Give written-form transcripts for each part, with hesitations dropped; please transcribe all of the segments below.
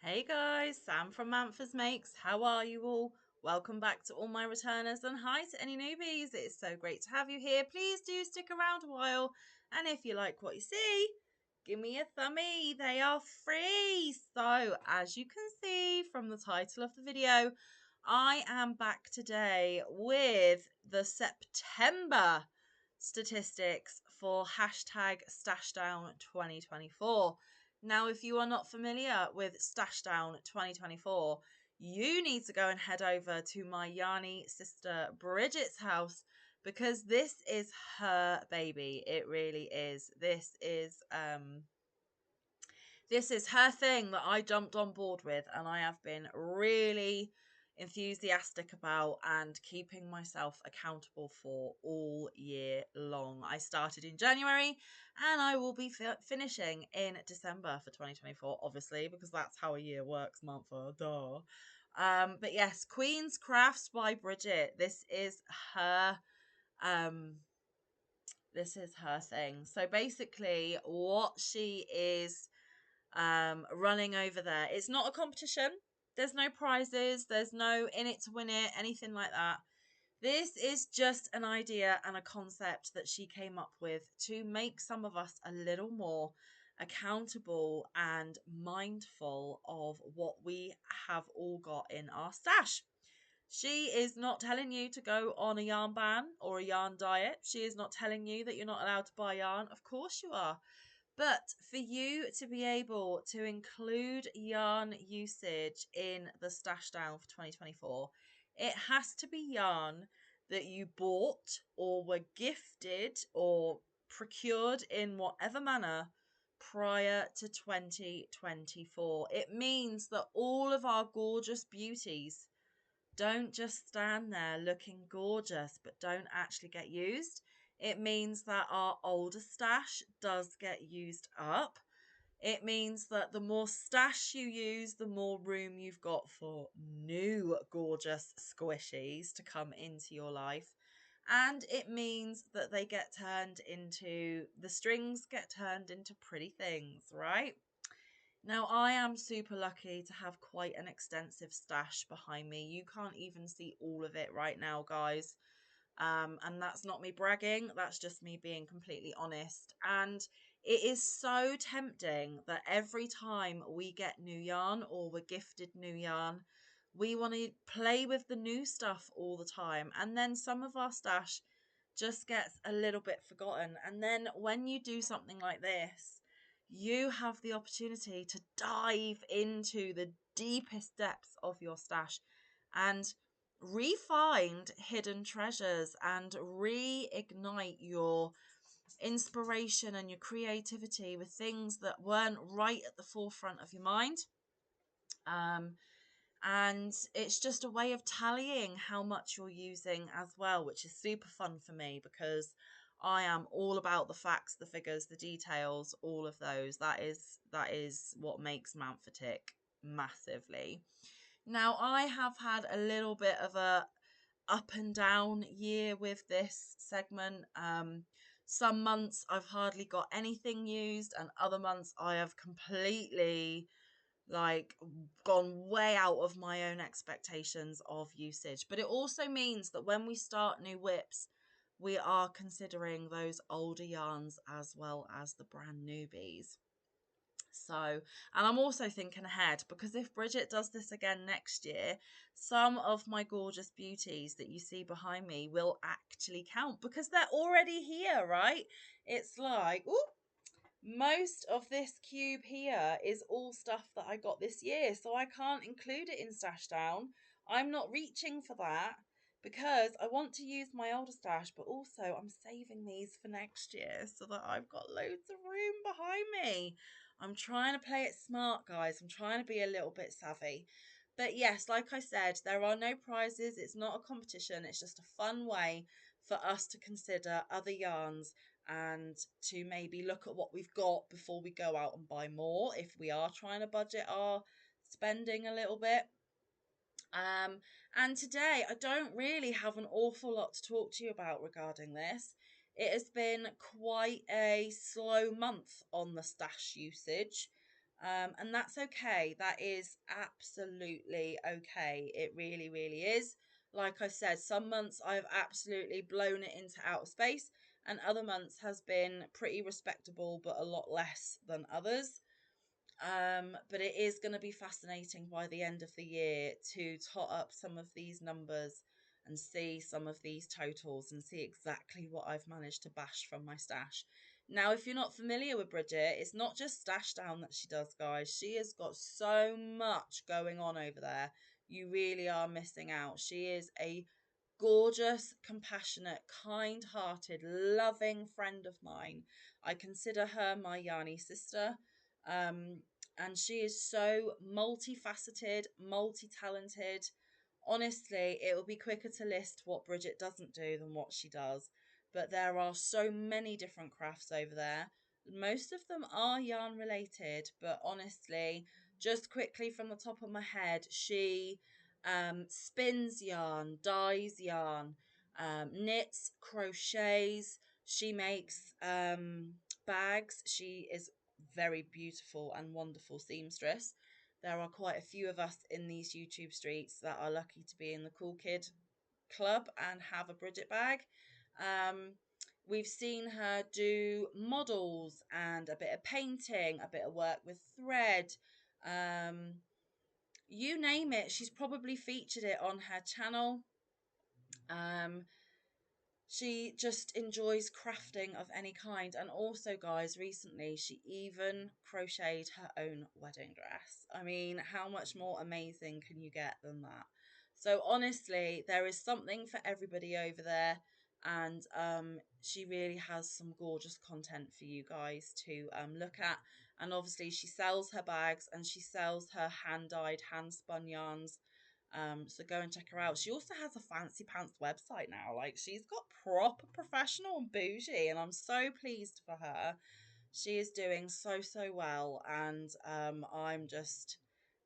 Hey guys, Sam from Manfa's Makes. How are you all? Welcome back to all my returners and hi to any newbies. It's so great to have you here. Please do stick around a while. And if you like what you see, give me a thumbie. They are free. So as you can see from the title of the video, I am back today with the September statistics for hashtag StashDown2024. Now, if you are not familiar with Stashdown 2024, you need to go and head over to my Yarny sister Bridget's house because this is her baby. It really is. This is her thing that I jumped on board with, and I have been really enthusiastic about and keeping myself accountable for all year long. I started in January and I will be finishing in December for 2024, obviously, because that's how a year works, Manfa, duh. But yes, Queen's Crafts by Bridget. Um, this is her thing. So basically, what she is running over there. It's not a competition. There's no prizes. There's no in it to win it, anything like that. This is just an idea and a concept that she came up with to make some of us a little more accountable and mindful of what we have all got in our stash. She is not telling you to go on a yarn ban or a yarn diet. She is not telling you that you're not allowed to buy yarn. Of course you are. But for you to be able to include yarn usage in the stash down for 2024, it has to be yarn that you bought or were gifted or procured in whatever manner prior to 2024. It means that all of our gorgeous beauties don't just stand there looking gorgeous but don't actually get used. It means that our older stash does get used up. It means that the more stash you use, the more room you've got for new gorgeous squishies to come into your life. And it means that the strings get turned into pretty things, right? Now, I am super lucky to have quite an extensive stash behind me. You can't even see all of it right now, guys. And that's not me bragging, that's just me being completely honest. And it is so tempting that every time we get new yarn or we're gifted new yarn, we want to play with the new stuff all the time. And then some of our stash just gets a little bit forgotten. And then when you do something like this, you have the opportunity to dive into the deepest depths of your stash and re-find hidden treasures and reignite your inspiration and your creativity with things that weren't right at the forefront of your mind. Um, and it's just a way of tallying how much you're using as well, which is super fun for me because I am all about the facts, the figures, the details, all of those. That is what makes Manfa tick massively. Now, I have had a little bit of a up and down year with this segment. Some months I've hardly got anything used, and other months I have completely like gone way out of my own expectations of usage. But it also means that when we start new whips, we are considering those older yarns as well as the brand newbies. So, and I'm also thinking ahead because if Bridget does this again next year, some of my gorgeous beauties that you see behind me will actually count because they're already here, right? It's like, ooh, most of this cube here is all stuff that I got this year, so I can't include it in Stash Down. I'm not reaching for that because I want to use my older stash, but also I'm saving these for next year so that I've got loads of room behind me. I'm trying to play it smart, guys. I'm trying to be a little bit savvy. But yes, like I said, there are no prizes. It's not a competition. It's just a fun way for us to consider other yarns and to maybe look at what we've got before we go out and buy more if we are trying to budget our spending a little bit. And today I don't really have an awful lot to talk to you about regarding this. It has been quite a slow month on the stash usage. And that's okay. That is absolutely okay. It really, really is. Like I said, some months I've absolutely blown it into outer space, and other months has been pretty respectable, but a lot less than others. But it is going to be fascinating by the end of the year to tot up some of these numbers and see some of these totals and see exactly what I've managed to bash from my stash. Now, if you're not familiar with Bridget, it's not just stash down that she does, guys. She has got so much going on over there. You really are missing out. She is a gorgeous, compassionate, kind hearted, loving friend of mine. I consider her my Yanni sister. Um, and she is so multifaceted, multi talented. Honestly, it will be quicker to list what Bridget doesn't do than what she does. But there are so many different crafts over there. Most of them are yarn related, but honestly, just quickly from the top of my head, she spins yarn, dyes yarn, knits, crochets. She makes bags. She is very beautiful and wonderful seamstress. There are quite a few of us in these YouTube streets that are lucky to be in the Cool Kid Club and have a Bridget bag. Um, we've seen her do models and a bit of painting, a bit of work with thread. Um, you name it, she's probably featured it on her channel. Um, she just enjoys crafting of any kind. And also, guys, recently she even crocheted her own wedding dress. I mean, how much more amazing can you get than that? So honestly, there is something for everybody over there. And she really has some gorgeous content for you guys to look at. And obviously she sells her bags and she sells her hand-dyed, hand-spun yarns. So go and check her out. She also has a fancy pants website now. Like, she's got proper professional and bougie, and I'm so pleased for her. She is doing so, so well, and I'm just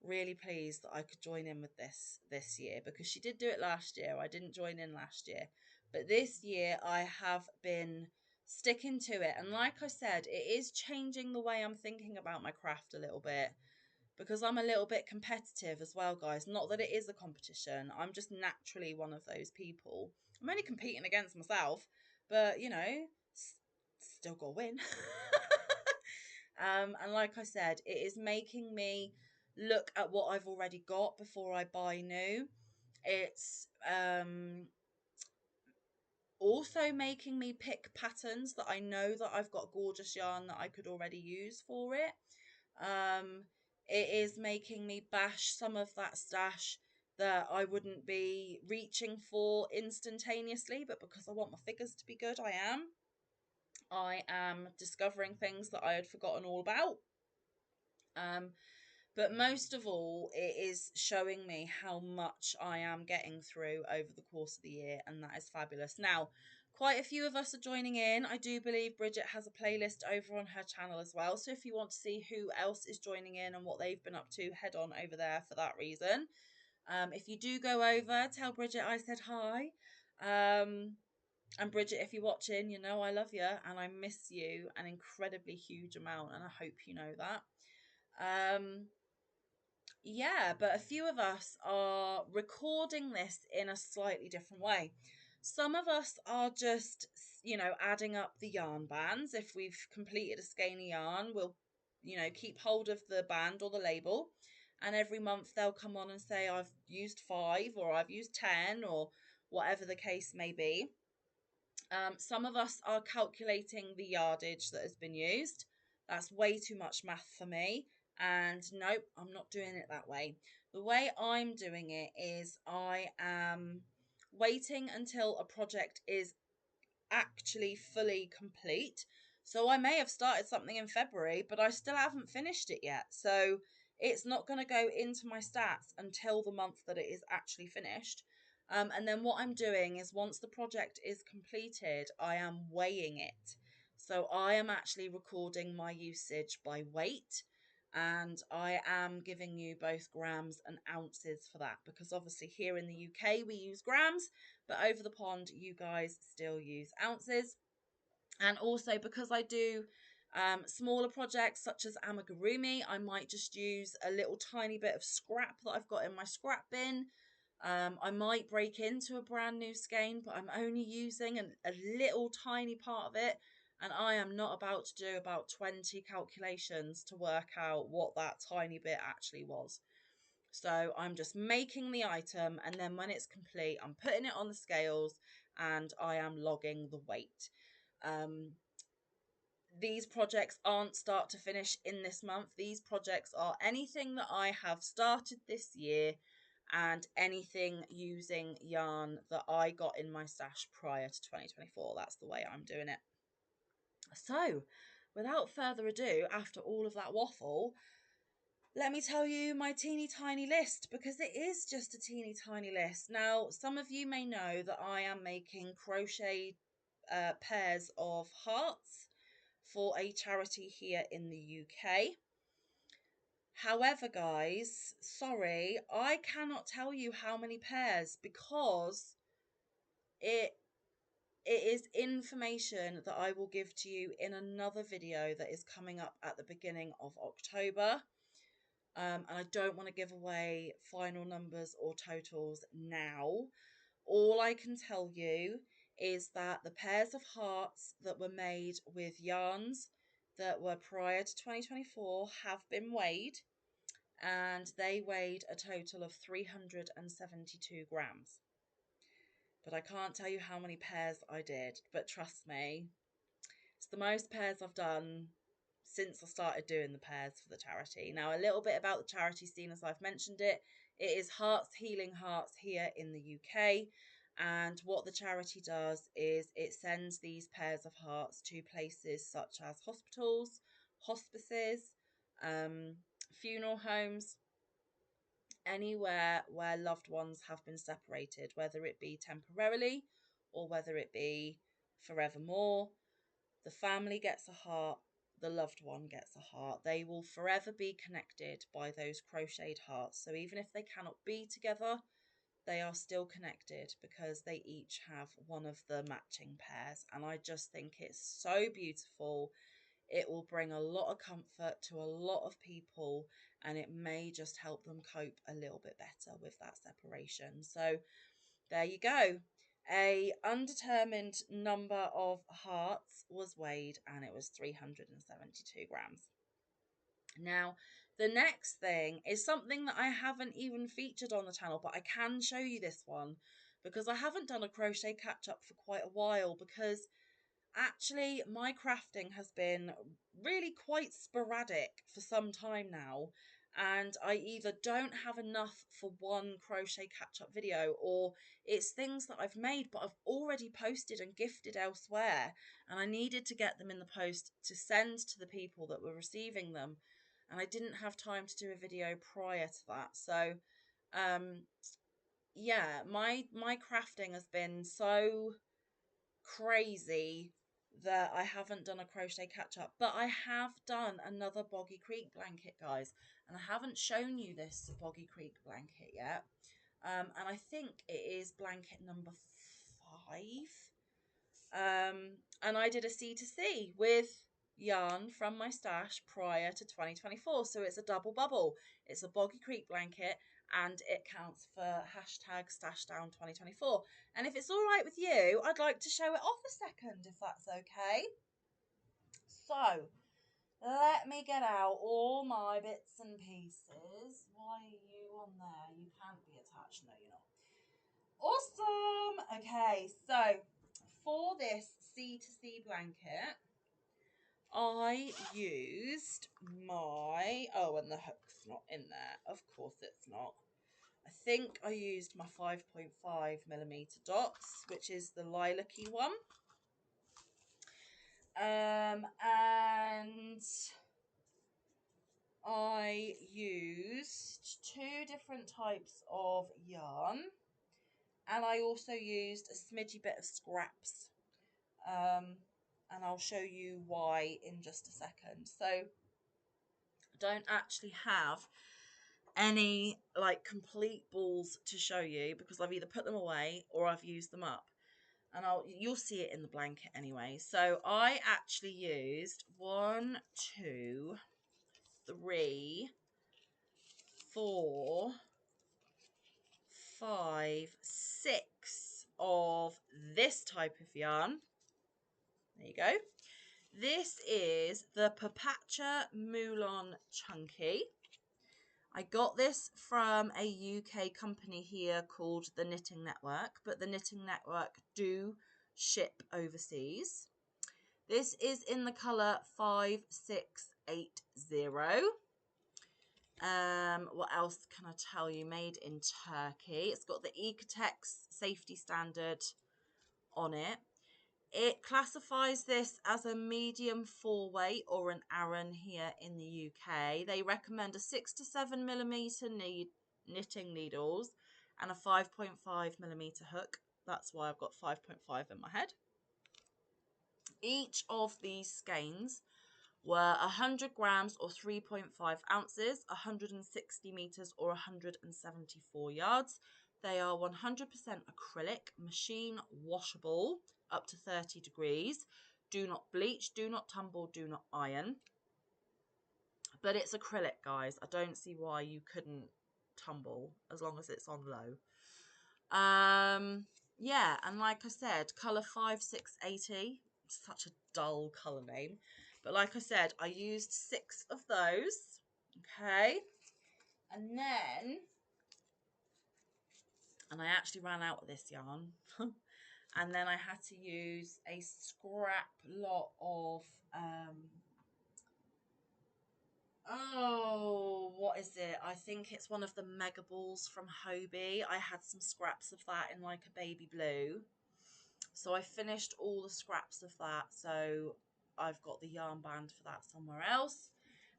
really pleased that I could join in with this year, because she did do it last year. I didn't join in last year, but this year I have been sticking to it. And like I said, it is changing the way I'm thinking about my craft a little bit, because I'm a little bit competitive as well, guys. Not that it is a competition. I'm just naturally one of those people. I'm only competing against myself, but you know, still got to win. And like I said, it is making me look at what I've already got before I buy new. It's also making me pick patterns that I know that I've got gorgeous yarn that I could already use for it. Um, it is making me bash some of that stash that I wouldn't be reaching for instantaneously, but because I want my figures to be good, I am. I am discovering things that I had forgotten all about. Um, but most of all, it is showing me how much I am getting through over the course of the year, and that is fabulous. Now, quite a few of us are joining in. I do believe Bridget has a playlist over on her channel as well. So if you want to see who else is joining in and what they've been up to, head on over there for that reason. If you do go over, tell Bridget I said hi. And Bridget, if you're watching, you know I love you and I miss you an incredibly huge amount, and I hope you know that. Um, yeah, but a few of us are recording this in a slightly different way. Some of us are just, adding up the yarn bands. If we've completed a skein of yarn, we'll, keep hold of the band or the label. And every month they'll come on and say, I've used 5 or I've used 10 or whatever the case may be. Some of us are calculating the yardage that has been used. That's way too much math for me. And nope, I'm not doing it that way. The way I'm doing it is I am waiting until a project is actually fully complete. So I may have started something in February, but I still haven't finished it yet. So it's not going to go into my stats until the month that it is actually finished. And then what I'm doing is, once the project is completed, I am weighing it. So I am actually recording my usage by weight, and I am giving you both grams and ounces for that, because obviously here in the UK we use grams, but over the pond you guys still use ounces. And also, because I do Smaller projects such as amigurumi, I might just use a little tiny bit of scrap that I've got in my scrap bin. I might break into a brand new skein, but I'm only using a little tiny part of it. And I am not about to do about 20 calculations to work out what that tiny bit actually was. So I'm just making the item, and then when it's complete, I'm putting it on the scales and I am logging the weight. These projects aren't start to finish in this month. These projects are anything that I have started this year and anything using yarn that I got in my stash prior to 2024. That's the way I'm doing it. So, without further ado, after all of that waffle, let me tell you my teeny tiny list, because it is just a teeny tiny list. Now, some of you may know that I am making crochet pairs of hearts for a charity here in the UK. However, guys, sorry, I cannot tell you how many pairs, because it is information that I will give to you in another video that is coming up at the beginning of October. And I don't want to give away final numbers or totals now. All I can tell you is that the pairs of hearts that were made with yarns that were prior to 2024 have been weighed, and they weighed a total of 372 grams. But I can't tell you how many pairs I did, but trust me, it's the most pairs I've done since I started doing the pairs for the charity. Now, a little bit about the charity scene, as I've mentioned it. It is Hearts Healing Hearts here in the UK. And what the charity does is it sends these pairs of hearts to places such as hospitals, hospices, funeral homes, anywhere where loved ones have been separated, whether it be temporarily or whether it be forevermore. The family gets a heart, the loved one gets a heart. They will forever be connected by those crocheted hearts. So even if they cannot be together, they are still connected because they each have one of the matching pairs. And I just think it's so beautiful. It will bring a lot of comfort to a lot of people, and it may just help them cope a little bit better with that separation. So there you go. A undetermined number of hearts was weighed, and it was 372 grams. Now, the next thing is something that I haven't even featured on the channel, but I can show you this one because I haven't done a crochet catch up for quite a while, because actually my crafting has been really quite sporadic for some time now, and I either don't have enough for one crochet catch-up video, or it's things that I've made but I've already posted and gifted elsewhere, and I needed to get them in the post to send to the people that were receiving them, and I didn't have time to do a video prior to that. So yeah, my crafting has been so crazy that I haven't done a crochet catch up, but I have done another Boggy Creek blanket, guys, and I haven't shown you this Boggy Creek blanket yet. And I think it is blanket number 5. And I did a C2C with yarn from my stash prior to 2024, so it's a double bubble. It's a Boggy Creek blanket, and it counts for hashtag StashDown 2024. And if it's all right with you, I'd like to show it off a second, if that's okay. So let me get out all my bits and pieces. Why are you on there? You can't be attached. No, you're not. Awesome. Okay, so for this C2C blanket, I used my, oh, and the hook's not in there. Of course it's not. I think I used my 5.5mm dots, which is the lilac-y one. And I used 2 different types of yarn, and I also used a smidgy bit of scraps. And I'll show you why in just a second. So I don't actually have any like complete balls to show you because I've either put them away or I've used them up. and you'll see it in the blanket anyway. So I actually used 1, 2, 3, 4, 5, 6 of this type of yarn. There you go. This is the Papacha Moulon Chunky. I got this from a UK company here called the Knitting Network, but the Knitting Network do ship overseas. This is in the colour 5680. What else can I tell you? Made in Turkey. It's got the Ecotex safety standard on it. It classifies this as a medium 4-weight or an Aran here in the UK. They recommend a 6 to 7 millimeter knitting needles and a 5.5 millimeter hook. That's why I've got 5.5 in my head. Each of these skeins were 100 grams or 3.5 ounces, 160 meters or 174 yards. They are 100% acrylic, machine washable up to 30 degrees. Do not bleach, do not tumble, do not iron. But it's acrylic, guys. I don't see why you couldn't tumble as long as it's on low. Yeah, and like I said, colour 5680. Such a dull colour name. But like I said, I used 6 of those. Okay. And I actually ran out of this yarn. And then I had to use a scrap lot of, what is it? I think it's one of the mega balls from Hobie. I had some scraps of that in like a baby blue. So I finished all the scraps of that. So I've got the yarn band for that somewhere else.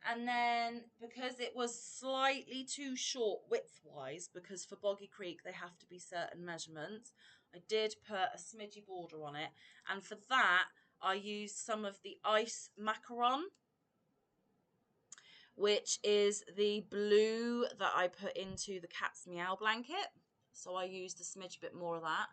And then because it was slightly too short width-wise, because for Boggy Creek they have to be certain measurements, I did put a smidgy border on it. And for that, I used some of the Ice Macaron, which is the blue that I put into the Cat's Meow blanket. So I used a smidge bit more of that.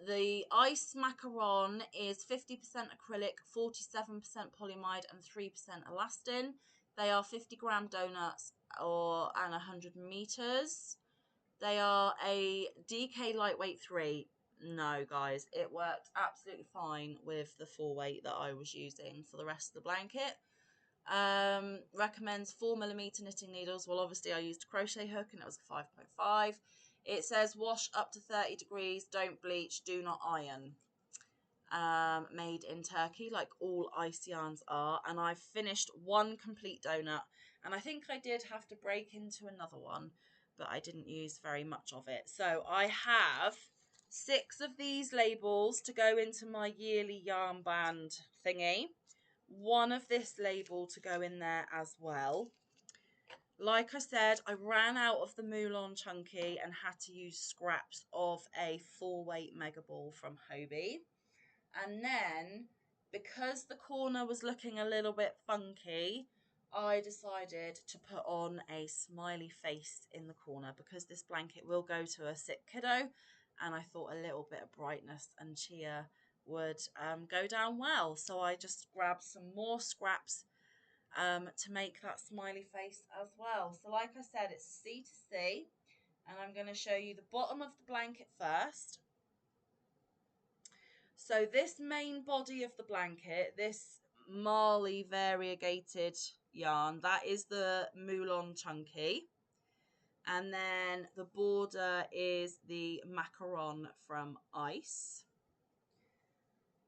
The Ice Macaron is 50% acrylic, 47% polyamide and 3% elastin. They are 50-gram donuts and 100 meters. They are a DK lightweight 3. No, guys, it worked absolutely fine with the 4-weight that I was using for the rest of the blanket. Recommends 4mm knitting needles. Well, obviously I used a crochet hook and it was a 5.5. It says wash up to 30 degrees, don't bleach, do not iron. Made in Turkey, like all ice yarns are. And I finished one complete donut, and I think I did have to break into another one, but I didn't use very much of it. So I have 6 of these labels to go into my yearly yarn band thingy. One of this label to go in there as well. Like I said, I ran out of the Moulon Chunky and had to use scraps of a 4-weight mega ball from Hobie. And then, because the corner was looking a little bit funky, I decided to put on a smiley face in the corner, because this blanket will go to a sick kiddo, and I thought a little bit of brightness and cheer would go down well. So I just grabbed some more scraps to make that smiley face as well. So like I said, it's C to C, and I'm going to show you the bottom of the blanket first. So this main body of the blanket, this Marley variegated yarn, that is the Moulon Chunky. And then the border is the Macaron from Ice.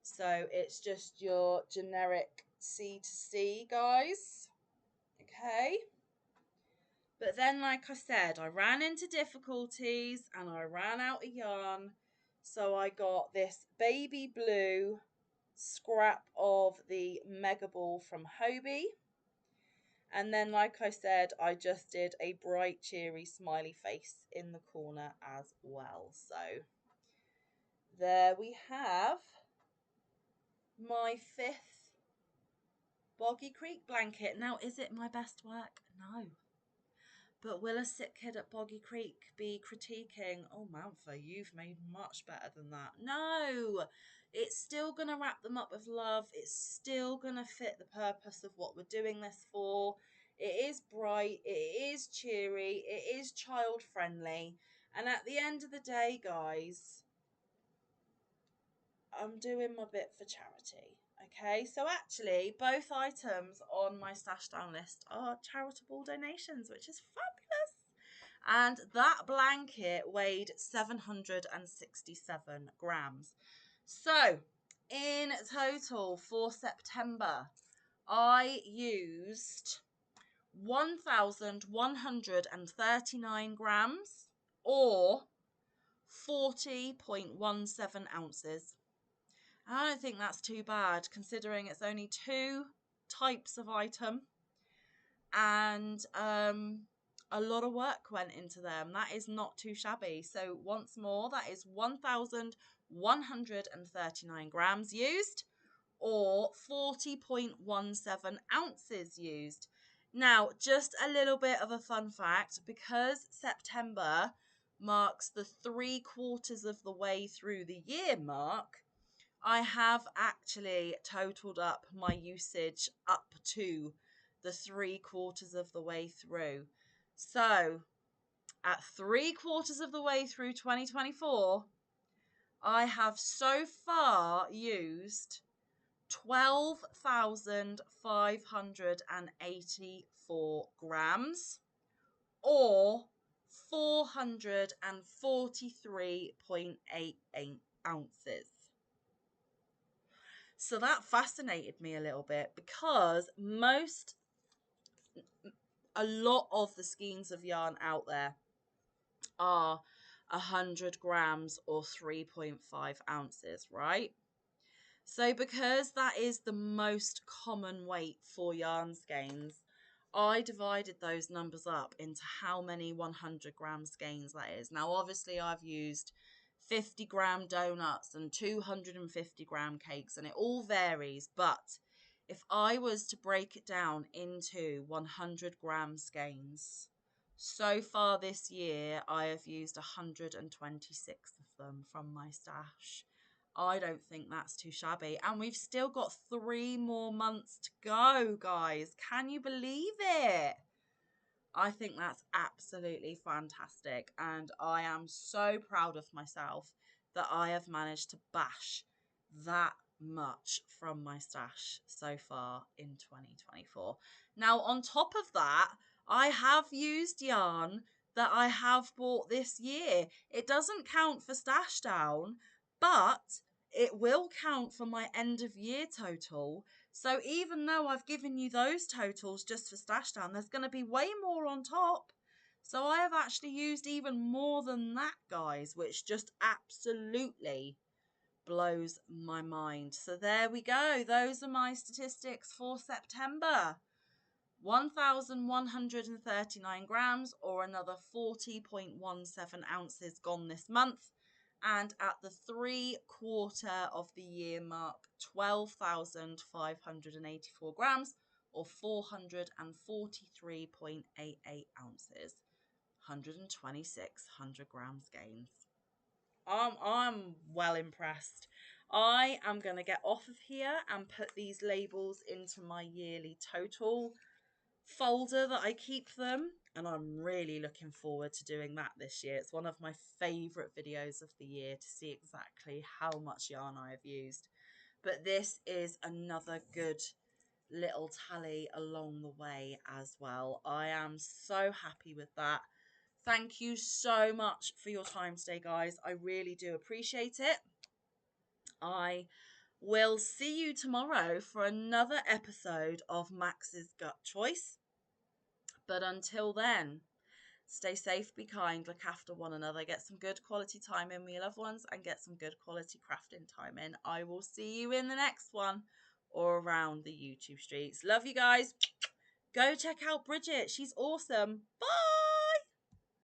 So it's just your generic C to C, guys. Okay. But then, like I said, I ran into difficulties and I ran out of yarn. So I got this baby blue scrap of the Mega Ball from Hobie. And then, like I said, I just did a bright, cheery, smiley face in the corner as well. So there we have my 5th Boggy Creek blanket. Now, is it my best work? No. But will a sick kid at Boggy Creek be critiquing, oh, Manfa, you've made much better than that? No, it's still going to wrap them up with love. It's still going to fit the purpose of what we're doing this for. It is bright. It is cheery. It is child friendly. And at the end of the day, guys, I'm doing my bit for charity. Okay, so actually, both items on my stash down list are charitable donations, which is fabulous. And that blanket weighed 767 grams. So, in total for September, I used 1,139 grams or 40.17 ounces. I don't think that's too bad considering it's only 2 types of item and a lot of work went into them. That is not too shabby. So once more, that is 1,139 grams used or 40.17 ounces used. Now, just a little bit of a fun fact, because September marks the 3/4 of the way through the year mark, I have actually totaled up my usage up to the 3/4 of the way through. So, at 3/4 of the way through 2024, I have so far used 12,584 grams or 443.88 ounces. So that fascinated me a little bit because a lot of the skeins of yarn out there are 100 grams or 3.5 ounces, right? So because that is the most common weight for yarn skeins, I divided those numbers up into how many 100 gram skeins that is. Now, obviously, I've used 50 gram donuts and 250 gram cakes, and it all varies. But if I was to break it down into 100 gram skeins, so far this year, I have used 126 of them from my stash. I don't think that's too shabby. And we've still got 3 more months to go, guys. Can you believe it? I think that's absolutely fantastic. And I am so proud of myself that I have managed to bash that much from my stash so far in 2024. Now, on top of that, I have used yarn that I have bought this year. It doesn't count for stash down, but it will count for my end of year total. So even though I've given you those totals just for stash down, there's going to be way more on top. So I have actually used even more than that, guys, which just absolutely blows my mind. So there we go. Those are my statistics for September. 1,139 grams or another 40.17 ounces gone this month. And at the 3/4 of the year mark, 12,584 grams or 443.88 ounces. 126 100-gram gains. I'm well impressed. I am going to get off of here and put these labels into my yearly total folder that I keep them, and I'm really looking forward to doing that this year. It's one of my favourite videos of the year to see exactly how much yarn I have used. But this is another good little tally along the way as well. I am so happy with that. Thank you so much for your time today, guys. I really do appreciate it. I will see you tomorrow for another episode of Max's Gut Choice. But until then, stay safe, be kind, look after one another, get some good quality time in with your loved ones, and get some good quality crafting time in. I will see you in the next one or around the YouTube streets. Love you guys. Go check out Bridget. She's awesome. Bye.